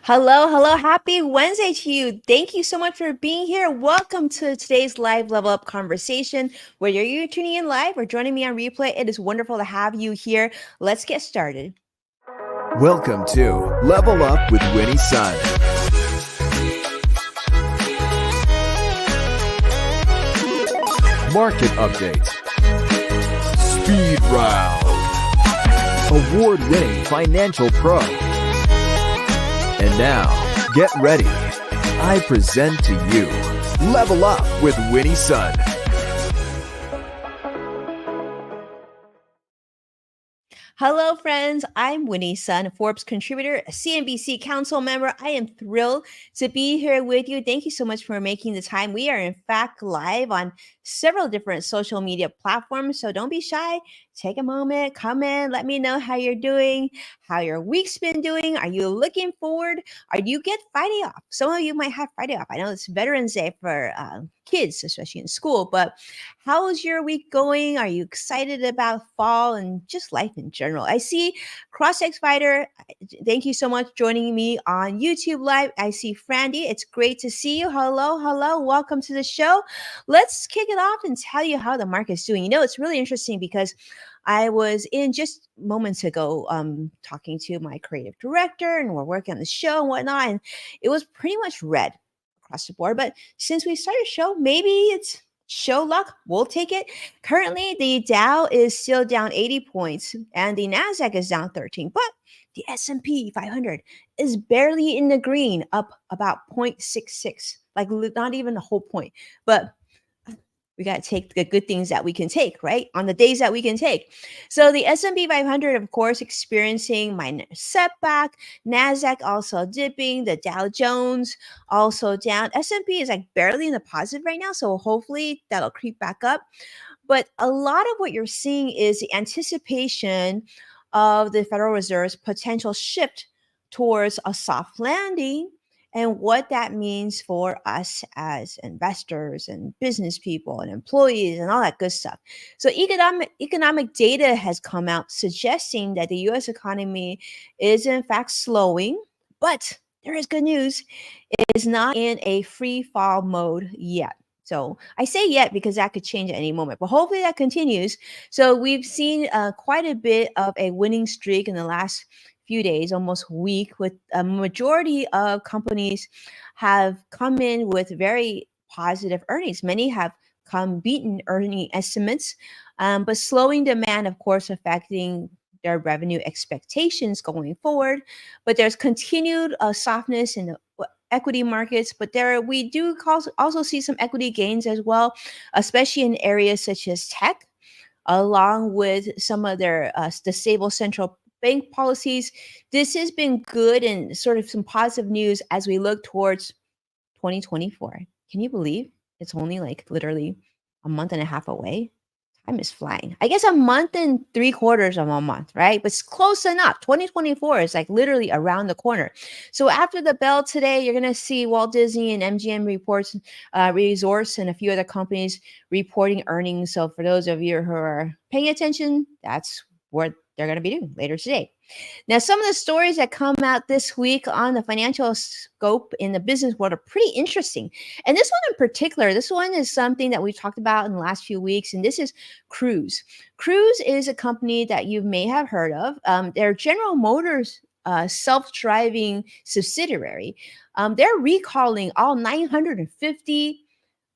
Hello, hello. Happy Wednesday to you. Thank you so much for being here. Welcome to today's live level up conversation. Whether you're tuning in live or joining me on replay, it is wonderful to have you here. Let's get started. Welcome to Level Up with Winnie Sun. Market update. Speed round. Award-winning financial pro. And now, get ready. I present to you Level Up with Winnie Sun. Hello, friends. I'm Winnie Sun, a Forbes contributor, a CNBC council member. I am thrilled to be here with you. Thank you so much for making the time. We are, in fact, live on several different social media platforms. So don't be shy. Take a moment, come in, let me know how you're doing, how your week's been doing. Are you looking forward? Are you get Friday off? Some of you might have Friday off. I know it's Veterans Day for kids, especially in school, but how is your week going? Are you excited about fall and just life in general? I see CrossX Fighter. Thank you so much joining me on YouTube Live. I see Frandy. It's great to see you. Hello, hello. Welcome to the show. Let's kick it off and tell you how the market's doing. It's really interesting because I was in just moments ago talking to my creative director, and we're working on the show and whatnot, and it was pretty much red across the board. But since we started the show, maybe it's show luck. We'll take it. Currently, the Dow is still down 80 points, and the Nasdaq is down 13. But the S&P 500 is barely in the green, up about 0.66, like not even a whole point. But we got to take the good things that we can take, right? On the days that we can take. So the S&P 500, of course, experiencing minor setback. NASDAQ also dipping. The Dow Jones also down. S&P is like barely in the positive right now. So hopefully that'll creep back up. But a lot of what you're seeing is the anticipation of the Federal Reserve's potential shift towards a soft landing and what that means for us as investors and business people and employees and all that good stuff. So economic data has come out suggesting that the US economy is in fact slowing, but there is good news. It is not in a free fall mode yet. So I say yet because that could change at any moment, but hopefully that continues. So we've seen quite a bit of a winning streak in the last few days, almost week, with a majority of companies have come in with very positive earnings. Many have come beaten earning estimates, but slowing demand, of course, affecting their revenue expectations going forward. But there's continued softness in the equity markets, but there we do also see some equity gains as well, especially in areas such as tech, along with some of their the stable central bank policies. This has been good and sort of some positive news as we look towards 2024. Can you believe it's only like literally a month and a half away? Time is flying. I guess a month and 3/4 of a month, right? But it's close enough. 2024 is like literally around the corner. So after the bell today, you're gonna see Walt Disney and MGM reports, Resorts, and a few other companies reporting earnings. So for those of you who are paying attention, that's what they're gonna be doing later today. Now, some of the stories that come out this week on the financial scope in the business world are pretty interesting. And this one in particular, this one is something that we've talked about in the last few weeks, and this is Cruise. Cruise is a company that you may have heard of. They're General Motors self-driving subsidiary. They're recalling all 950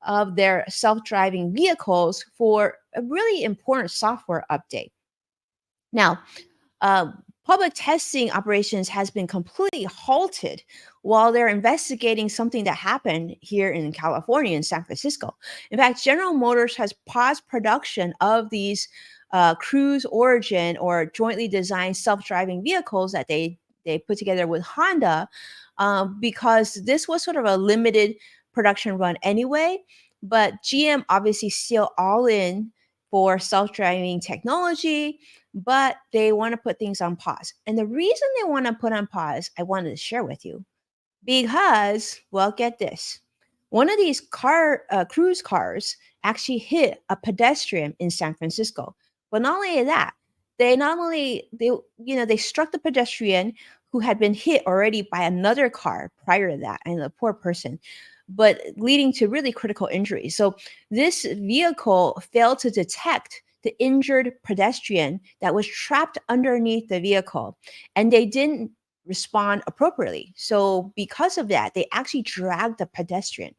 of their self-driving vehicles for a really important software update. Now, uh, public testing operations has been completely halted while they're investigating something that happened here in California in San Francisco. In fact, General Motors has paused production of these Cruise Origin or jointly designed self-driving vehicles that they put together with Honda, because this was sort of a limited production run anyway. But GM obviously still all in for self-driving technology, but they want to put things on pause. And the reason they want to put on pause, I wanted to share with you because, well, get this. One of these cruise cars actually hit a pedestrian in San Francisco. But not only that, they struck the pedestrian who had been hit already by another car prior to that, and the poor person, but leading to really critical injuries. So this vehicle failed to detect the injured pedestrian that was trapped underneath the vehicle, and they didn't respond appropriately. So because of that, they actually dragged the pedestrian.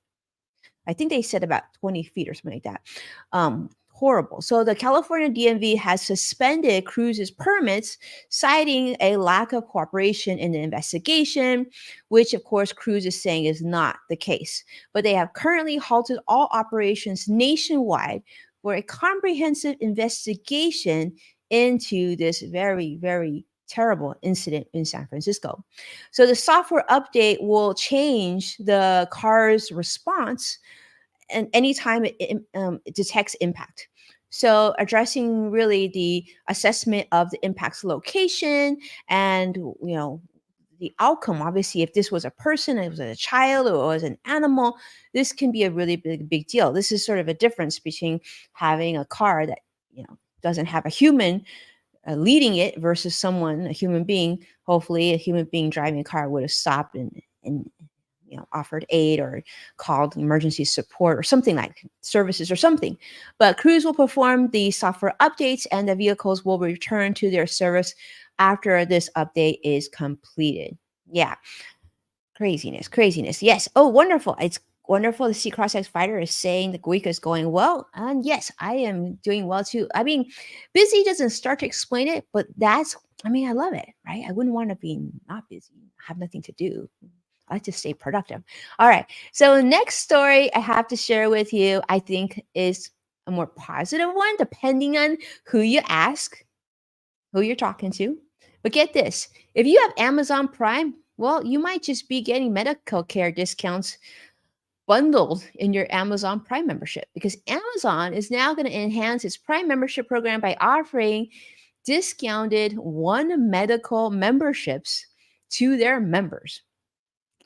I think they said about 20 feet or something like that. Horrible. So the California DMV has suspended Cruise's permits, citing a lack of cooperation in the investigation, which of course Cruise is saying is not the case. But they have currently halted all operations nationwide for a comprehensive investigation into this very, very terrible incident in San Francisco. So the software update will change the car's response and anytime it detects impact. So addressing really the assessment of the impact's location and the outcome. Obviously, if this was a person, it was a child, or it was an animal, this can be a really big deal. This is sort of a difference between having a car that doesn't have a human leading it versus someone, a human being. Hopefully, a human being driving a car would have stopped and offered aid or called emergency support or something like services or something. But Cruise will perform the software updates and the vehicles will return to their service after this update is completed. Yeah. Craziness. Yes. Oh, wonderful. It's wonderful to see CrossX Fighter is saying the week is going well. And yes, I am doing well too. I mean, busy doesn't start to explain it, but I love it, right? I wouldn't want to be not busy, have nothing to do. I like to stay productive. All right. So the next story I have to share with you, I think, is a more positive one, depending on who you ask, who you're talking to. But get this, if you have Amazon Prime, well, you might just be getting medical care discounts bundled in your Amazon Prime membership, because Amazon is now going to enhance its Prime membership program by offering discounted One Medical memberships to their members.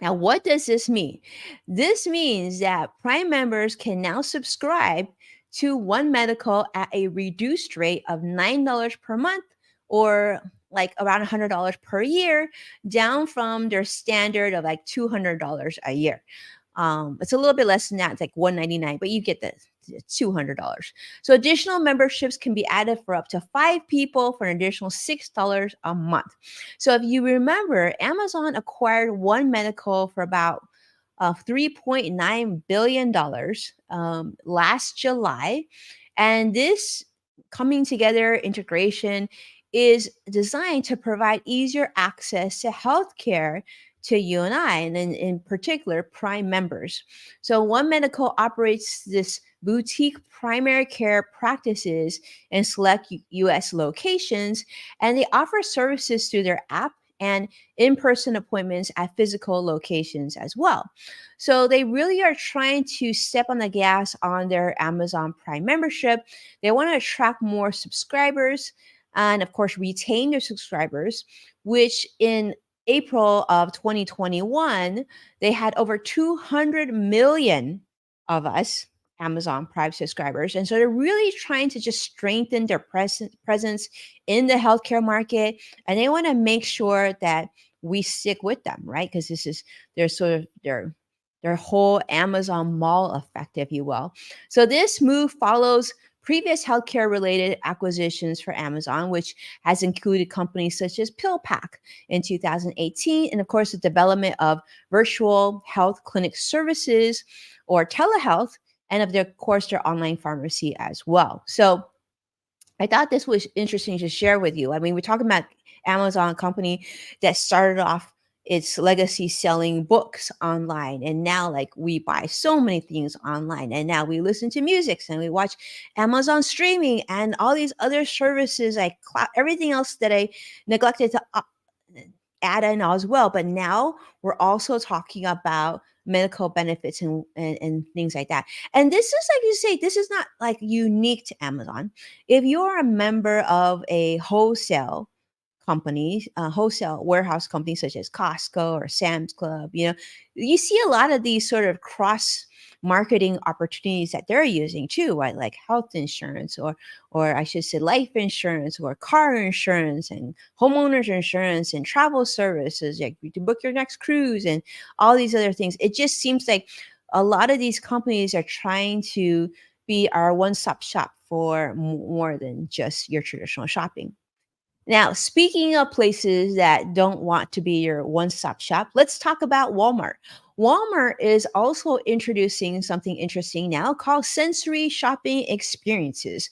Now, what does this mean? This means that Prime members can now subscribe to One Medical at a reduced rate of $9 per month, or like around $100 per year, down from their standard of like $200 a year. It's a little bit less than that. It's like $199, but you get the $200. So additional memberships can be added for up to 5 people for an additional $6 a month. So if you remember, Amazon acquired One Medical for about $3.9 billion last July. And this coming together integration is designed to provide easier access to healthcare to you and I, and in particular, Prime members. So One Medical operates this boutique primary care practices in select U.S. locations, and they offer services through their app and in-person appointments at physical locations as well. So they really are trying to step on the gas on their Amazon Prime membership. They want to attract more subscribers and, of course, retain their subscribers, which in April of 2021, they had over 200 million of us Amazon Prime subscribers. And so they're really trying to just strengthen their presence in the healthcare market. And they want to make sure that we stick with them, right? Because this is their sort of their whole Amazon mall effect, if you will. So this move follows previous healthcare related acquisitions for Amazon, which has included companies such as PillPack in 2018, and of course, the development of virtual health clinic services or telehealth, and of course, their online pharmacy as well. So I thought this was interesting to share with you. I mean, we're talking about Amazon, a company that started off its legacy selling books online, and now like we buy so many things online, and now we listen to music and we watch Amazon streaming and all these other services like everything else that I neglected to add in as well. But now we're also talking about medical benefits and things like that. And this is, like you say, this is not like unique to Amazon. If you're a member of a wholesale companies, wholesale warehouse companies such as Costco or Sam's Club, you see a lot of these sort of cross marketing opportunities that they're using too, right? Like health insurance, or I should say life insurance, or car insurance, and homeowners insurance, and travel services, like you can book your next cruise and all these other things. It just seems like a lot of these companies are trying to be our one-stop shop for more than just your traditional shopping. Now, speaking of places that don't want to be your one stop shop, let's talk about Walmart. Walmart is also introducing something interesting now called sensory shopping experiences.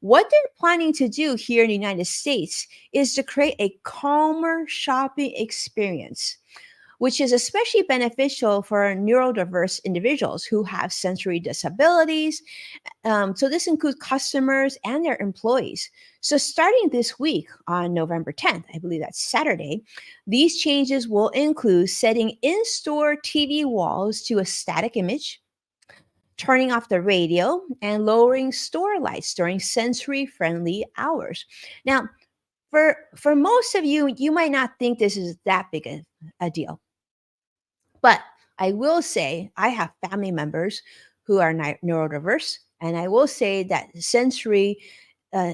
What they're planning to do here in the United States is to create a calmer shopping experience, which is especially beneficial for neurodiverse individuals who have sensory disabilities. So this includes customers and their employees. So starting this week on November 10th, I believe that's Saturday, these changes will include setting in-store TV walls to a static image, turning off the radio, and lowering store lights during sensory-friendly hours. Now, for most of you, you might not think this is that big a deal. But I will say I have family members who are neurodiverse, and I will say that uh,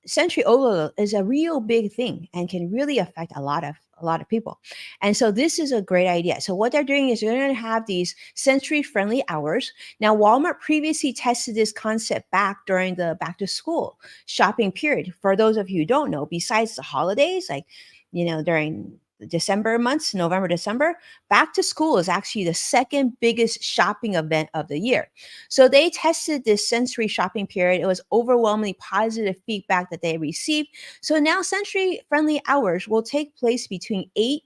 sensory overload is a real big thing and can really affect a lot of people. And so this is a great idea. So what they're doing is they're going to have these sensory friendly hours. Now Walmart previously tested this concept back during the back to school shopping period. For those of you who don't know, besides the holidays, like during the December months, November, December, back to school is actually the second biggest shopping event of the year. So they tested this sensory shopping period. It was overwhelmingly positive feedback that they received. So now sensory friendly hours will take place between 8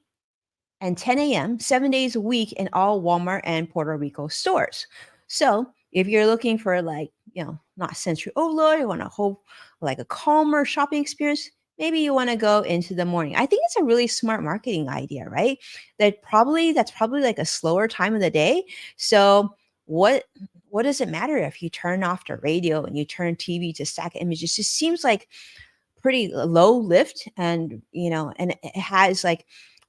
and 10 a.m., 7 days a week in all Walmart and Puerto Rico stores. So if you're looking for not sensory overload, you want to hold like a calmer shopping experience, maybe you want to go into the morning. I think it's a really smart marketing idea, right? That's probably like a slower time of the day. So what does it matter if you turn off the radio and you turn TV to static images? It just seems like pretty low lift, and it has like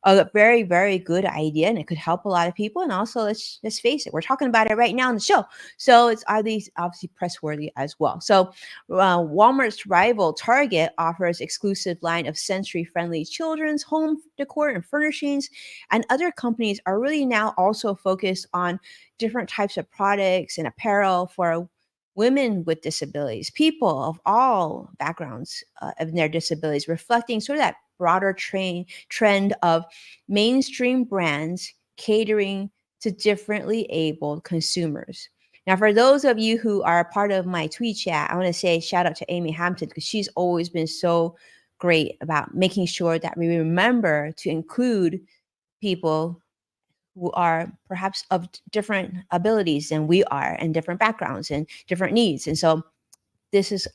a very very good idea, and it could help a lot of people. And also, let's face it, we're talking about it right now on the show, so it's obviously press worthy as well. So Walmart's rival Target offers exclusive line of sensory friendly children's home decor and furnishings, and other companies are really now also focused on different types of products and apparel for women with disabilities, people of all backgrounds of their disabilities, reflecting sort of that broader trend of mainstream brands catering to differently abled consumers. Now, for those of you who are a part of my tweet chat, I want to say shout out to Amy Hampton, because she's always been so great about making sure that we remember to include people who are perhaps of different abilities than we are, and different backgrounds and different needs. And so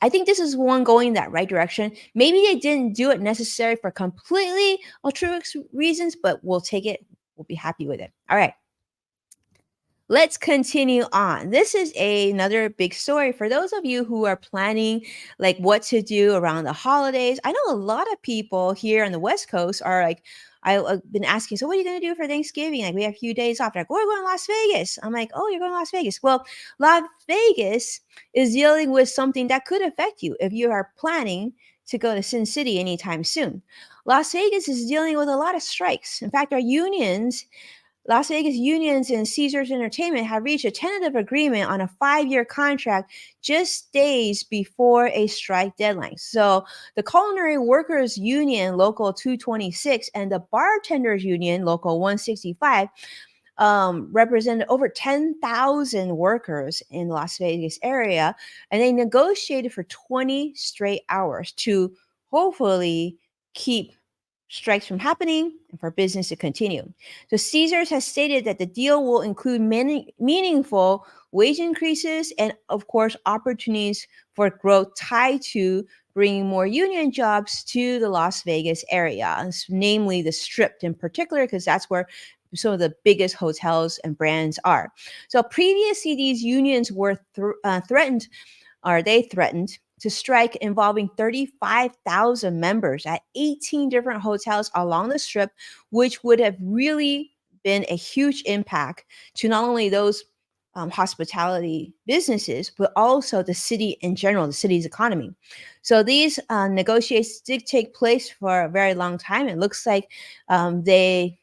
I think this is one going that right direction. Maybe they didn't do it necessary for completely altruistic reasons, but we'll take it. We'll be happy with it. All right. Let's continue on. This is another big story for those of you who are planning like what to do around the holidays. I know a lot of people here on the West Coast are like, I've been asking, so what are you going to do for Thanksgiving? Like we have a few days off. They're like, we're going to Las Vegas. I'm like, oh, you're going to Las Vegas. Well, Las Vegas is dealing with something that could affect you if you are planning to go to Sin City anytime soon. Las Vegas is dealing with a lot of strikes. In fact, Las Vegas unions and Caesars Entertainment have reached a tentative agreement on a 5-year contract just days before a strike deadline. So the Culinary Workers Union Local 226 and the Bartenders Union Local 165 represented over 10,000 workers in the Las Vegas area, and they negotiated for 20 straight hours to hopefully keep strikes from happening and for business to continue. So Caesars has stated that the deal will include many meaningful wage increases and, of course, opportunities for growth tied to bringing more union jobs to the Las Vegas area, namely the Strip in particular, because that's where some of the biggest hotels and brands are. So previously, these unions were threatened to strike involving 35,000 members at 18 different hotels along the strip, which would have really been a huge impact to not only those hospitality businesses, but also the city in general, the city's economy. So these negotiations did take place for a very long time. It looks like they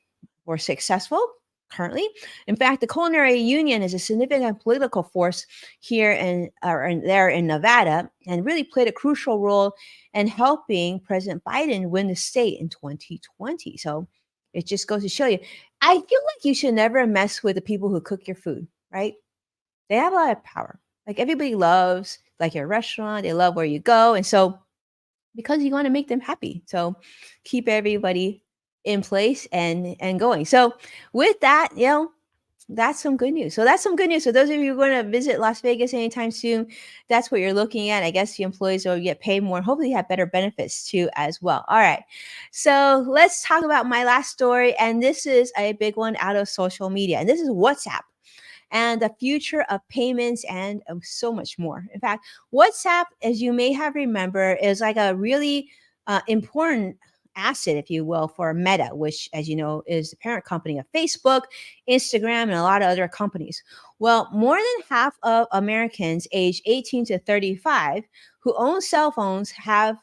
were successful currently. In fact, the Culinary Union is a significant political force here there in Nevada, and really played a crucial role in helping President Biden win the state in 2020. So it just goes to show you, I feel like you should never mess with the people who cook your food, right? They have a lot of power. Like everybody loves like your restaurant, they love where you go. And so because you want to make them happy. So keep everybody in place and going. So with that, that's some good news. So that's some good news. So those of you who are going to visit Las Vegas anytime soon, that's what you're looking at. I guess the employees will get paid more. Hopefully you have better benefits too as well. All right. So let's talk about my last story. And this is a big one out of social media. And this is WhatsApp and the future of payments and so much more. In fact, WhatsApp, as you may have remembered, is like a really important asset, if you will, for Meta, which, as you know, is the parent company of Facebook, Instagram, and a lot of other companies. Well, more than half of Americans aged 18 to 35 who own cell phones have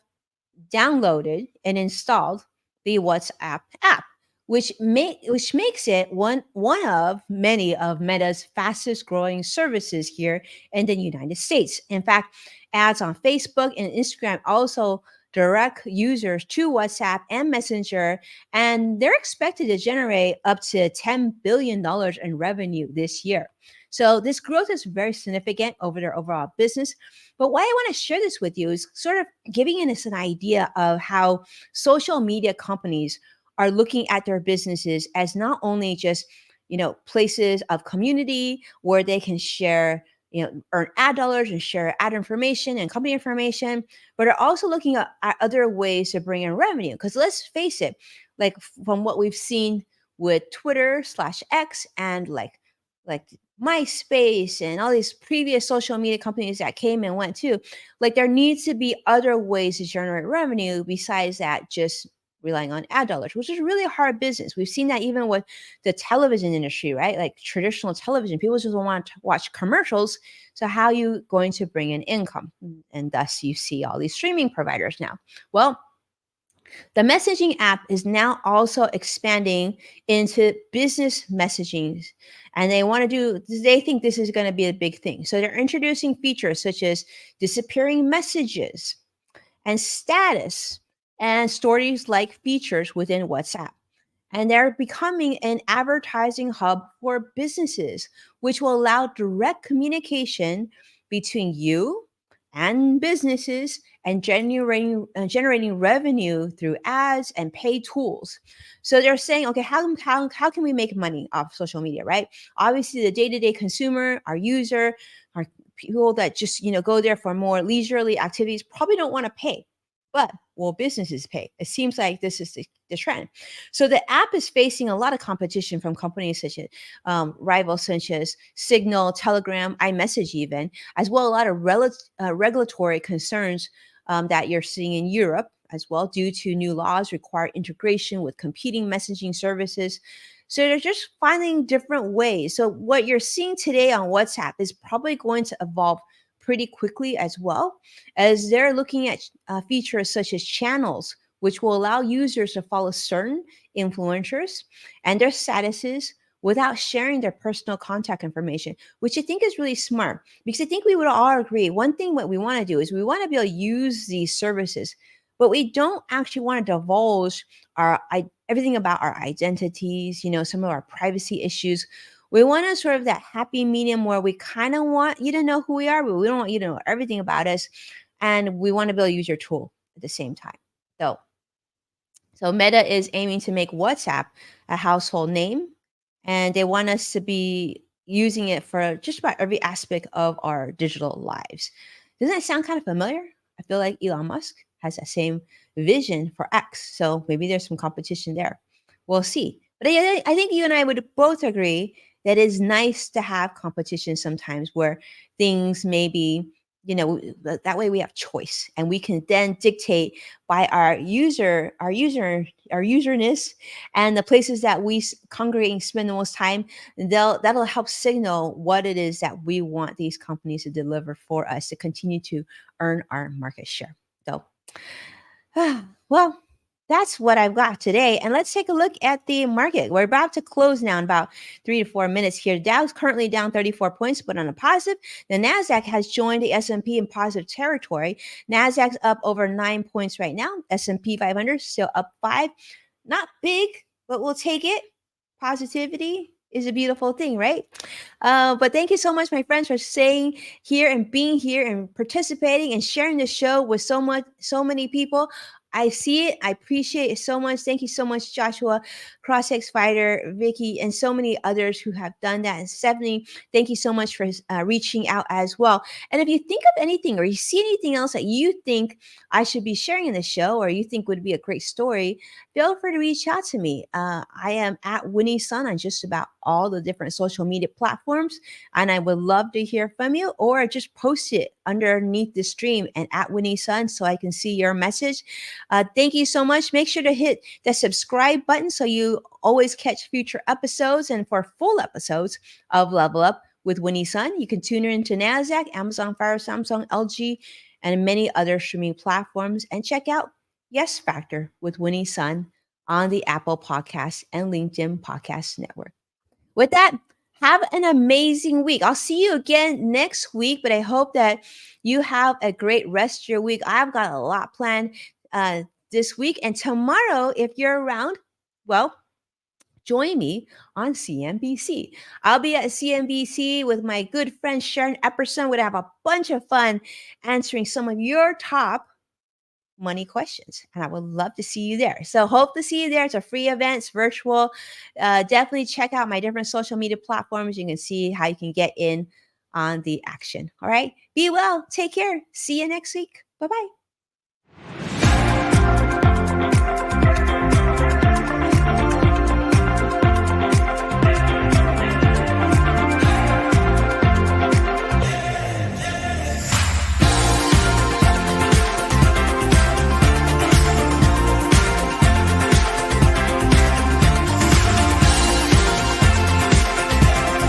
downloaded and installed the WhatsApp app, which makes it one of many of Meta's fastest growing services here in the United States. In fact, ads on Facebook and Instagram also direct users to WhatsApp and Messenger, and they're expected to generate up to $10 billion in revenue this year. So this growth is very significant over their overall business. But why I want to share this with you is sort of giving us an idea of how social media companies are looking at their businesses as not only just, places of community where they can share, earn ad dollars and share ad information and company information, but are also looking at other ways to bring in revenue. Because let's face it, like from what we've seen with Twitter/X and like MySpace and all these previous social media companies that came and went too, like there needs to be other ways to generate revenue besides that just relying on ad dollars, which is really a hard business. We've seen that even with the television industry, right? Like traditional television, people just want to watch commercials. So how are you going to bring in income? And thus you see all these streaming providers now. Well, the messaging app is now also expanding into business messaging. And they think this is going to be a big thing. So they're introducing features such as disappearing messages and status and stories like features within WhatsApp. And they're becoming an advertising hub for businesses, which will allow direct communication between you and businesses and generating revenue through ads and paid tools. So they're saying, okay, how can we make money off social media, right? Obviously, the day-to-day consumer, our user, our people that just go there for more leisurely activities probably don't want to pay. But will businesses pay? It seems like this is the trend. So the app is facing a lot of competition from companies such as rivals such as Signal, Telegram, iMessage even, as well a lot of regulatory concerns that you're seeing in Europe as well, due to new laws require integration with competing messaging services. So they're just finding different ways. So what you're seeing today on WhatsApp is probably going to evolve pretty quickly as well, as they're looking at features such as channels, which will allow users to follow certain influencers and their statuses without sharing their personal contact information, which I think is really smart, because I think we would all agree one thing what we want to do is we want to be able to use these services, but we don't actually want to divulge everything about our identities, some of our privacy issues. We want to sort of that happy medium where we kind of want you to know who we are, but we don't want you to know everything about us. And we want to be able to use your tool at the same time. So Meta is aiming to make WhatsApp a household name, and they want us to be using it for just about every aspect of our digital lives. Doesn't that sound kind of familiar? I feel like Elon Musk has that same vision for X. So maybe there's some competition there. We'll see. But I think you and I would both agree that it's nice to have competition sometimes where things maybe that way we have choice, and we can then dictate by our userness, and the places that we congregate and spend the most time. That'll help signal what it is that we want these companies to deliver for us to continue to earn our market share. So well, that's what I've got today. And let's take a look at the market. We're about to close now in about 3 to 4 minutes here. Dow's currently down 34 points, but on a positive. The Nasdaq has joined the S&P in positive territory. Nasdaq's up over 9 points right now. S&P 500 still up 5. Not big, but we'll take it. Positivity is a beautiful thing, right? But thank you so much, my friends, for staying here and being here and participating and sharing the show with so many people. I see it. I appreciate it so much. Thank you so much, Joshua, CrossX Fighter, Vicky, and so many others who have done that. And Stephanie, thank you so much for reaching out as well. And if you think of anything or you see anything else that you think I should be sharing in the show or you think would be a great story, feel free to reach out to me. I am at Winnie Sun on just about all the different social media platforms, and I would love to hear from you, or just post it underneath the stream and at Winnie Sun so I can see your message. Thank you so much. Make sure to hit the subscribe button so you always catch future episodes. And for full episodes of Level Up with Winnie Sun, you can tune in to NASDAQ, Amazon Fire, Samsung, LG, and many other streaming platforms. And check out Yes Factor with Winnie Sun on the Apple Podcast and LinkedIn Podcast Network. With that, have an amazing week. I'll see you again next week, but I hope that you have a great rest of your week. I've got a lot planned this week. And tomorrow, if you're around, well, join me on CNBC. I'll be at CNBC with my good friend Sharon Epperson. We'll have a bunch of fun answering some of your top money questions, and I would love to see you there. So hope to see you there. It's a free event. It's virtual. Definitely check out my different social media platforms. You can see how you can get in on the action. All right. Be well. Take care. See you next week. Bye-bye.